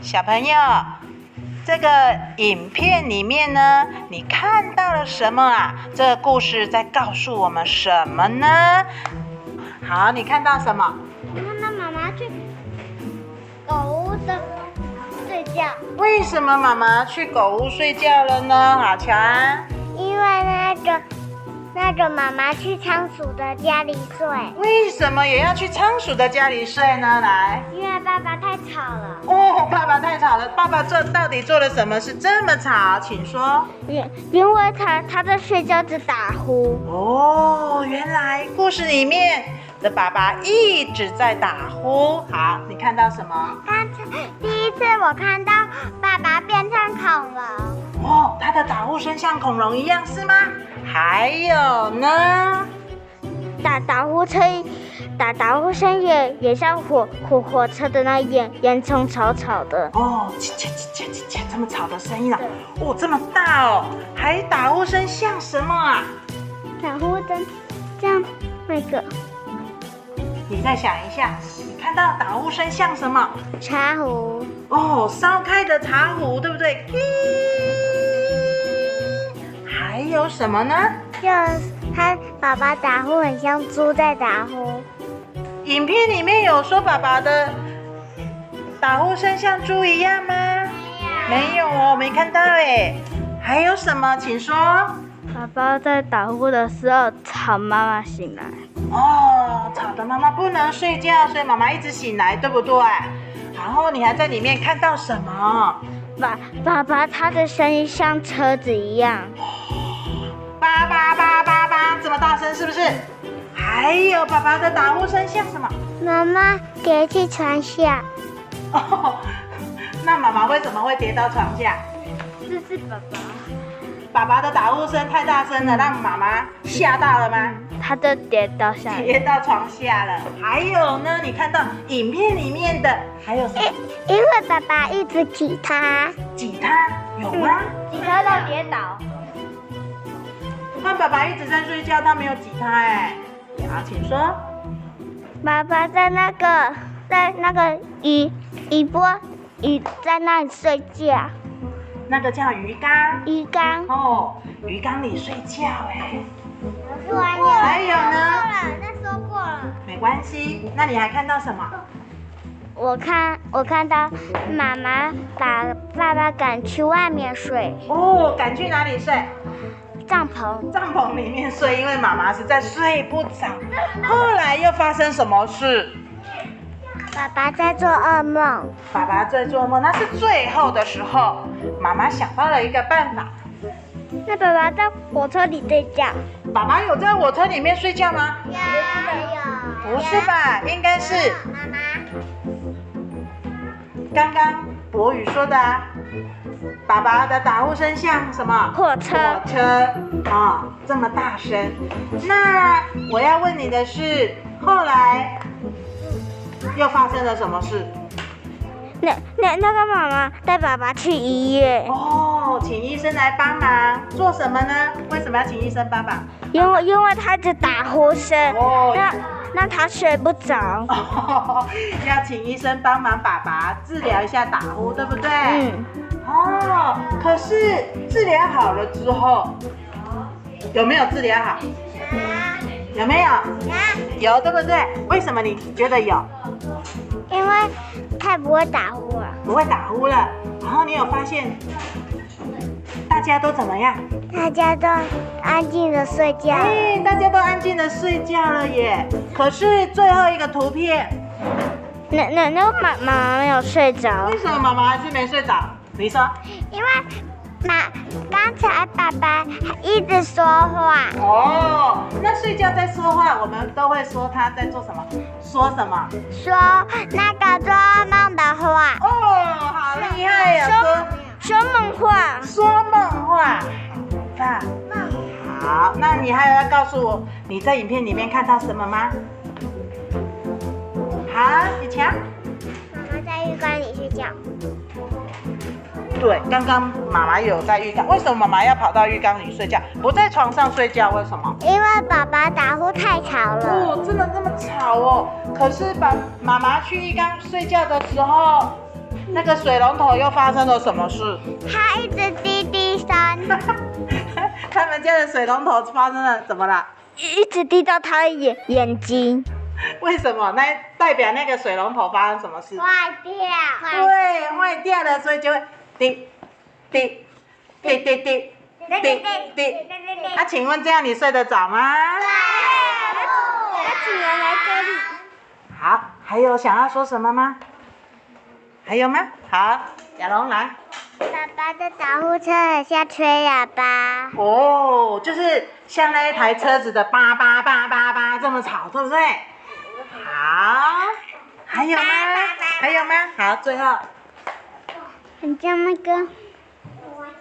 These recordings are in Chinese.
小朋友，这个影片里面呢，你看到了什么啊？这个故事在告诉我们什么呢？好，你看到什么？我看到妈妈去狗屋的睡觉。为什么妈妈去狗屋睡觉了呢？好乔安。因为那个妈妈去仓鼠的家里睡。为什么也要去仓鼠的家里睡呢？来，因为爸爸太吵了。哦，爸爸太吵了。爸爸到底做了什么事这么吵？请说。因为他在睡觉就打呼。哦，原来故事里面的爸爸一直在打呼。好，你看到什么？第一次我看到爸爸变成恐龙。哦，他的打呼声像恐龙一样是吗？还有呢？打呼声也像火车的那烟囱吵的。哦，叽叽叽叽叽，这么吵的声音啊！哦，这么大哦！还打呼声像什么啊？打呼声像那个。你再想一下，你看到打呼声像什么？茶壶。哦，烧开的茶壶，对不对？还有什么呢？就是他爸爸打呼很像猪在打呼。影片里面有说爸爸的打呼声像猪一样吗？没有哦，没看到哎。还有什么？请说。爸爸在打呼的时候吵妈妈醒来。哦，吵得妈妈不能睡觉，所以妈妈一直醒来，对不对？然后你还在里面看到什么？爸爸他的声音像车子一样。叭叭叭叭叭，这么大声是不是？还有爸爸的打呼声像什么？妈妈跌去床下。哦，那妈妈为什么会跌到床下？这是爸爸。爸爸的打呼声太大声了，让妈妈吓到了吗？他就跌到下面，跌到床下了。还有呢？你看到影片里面的还有什么？因为爸爸一直挤他。挤他有吗？挤他到跌倒。那爸爸一直在睡觉，他没有挤他哎。好，请说。爸爸在那个鱼在那里睡觉。那个叫鱼缸。鱼缸。哦，鱼缸里睡觉哎。还有呢？那说过了。没关系，那你还看到什么？我看到妈妈把爸爸赶去外面睡。哦，赶去哪里睡？帐篷。帐篷里面睡，因为妈妈实在睡不着。后来又发生什么事？爸爸在做噩梦。爸爸在做梦，那是最后的时候，妈妈想到了一个办法。那爸爸在火车里睡觉。爸爸有在火车里面睡觉吗？有。不是吧？应该是妈妈。刚刚博宇说的啊。爸爸的打呼声像什么？火车啊，这么大声。那我要问你的是，后来又发生了什么事？那个妈妈带爸爸去医院。哦，请医生来帮忙，做什么呢？为什么要请医生帮忙？因为他的打呼声，哦，那他睡不着。哦，要请医生帮忙爸爸治疗一下打呼，对不对？嗯。哦，可是治疗好了之后，有没有治疗好？有没有？有，对不对？为什么你觉得有？因为太不会打呼了。不会打呼了，然后你有发现大家都怎么样？大家都安静的睡觉。大家都安静的睡觉了耶。可是最后一个图片，那个妈妈没有睡着。为什么妈妈还是没睡着？你说？因为刚才爸爸一直说话。哦，那睡觉在说话，我们都会说他在做什么？说什么？说那个做梦的话。哦，好厉害呀！说梦话。说梦话。好，那你还有要告诉我你在影片里面看到什么吗？好，以强。妈妈在浴缸里睡觉。对，刚刚妈妈有在浴缸，为什么妈妈要跑到浴缸里睡觉，不在床上睡觉？为什么？因为爸爸打呼太吵了。哦，真的这么吵哦。可是妈妈去浴缸睡觉的时候，那个水龙头又发生了什么事？它一直滴滴声，他们家的水龙头发生了怎么了？一直滴到他的眼睛。为什么？那代表那个水龙头发生什么事？坏掉。对，坏掉了，所以就会滴滴滴滴滴滴滴。啊，请问这样你睡得着吗？他请人来这里。好，还有想要说什么吗？还有吗？好，亚龙来。爸爸的打呼车很像吹喇叭。哦，就是像那一台车子的叭叭叭叭叭这么吵，对不对？好，还有吗？还有吗？好，最后。很像那个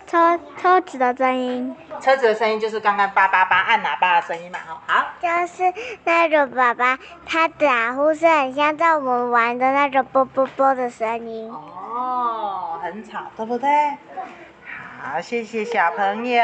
车子的声音。车子的声音就是刚刚叭叭叭按喇叭的声音嘛，好。就是那种爸爸他打呼是很像在我们玩的那种啵啵啵的声音。哦，很吵，对不对？好，谢谢小朋友。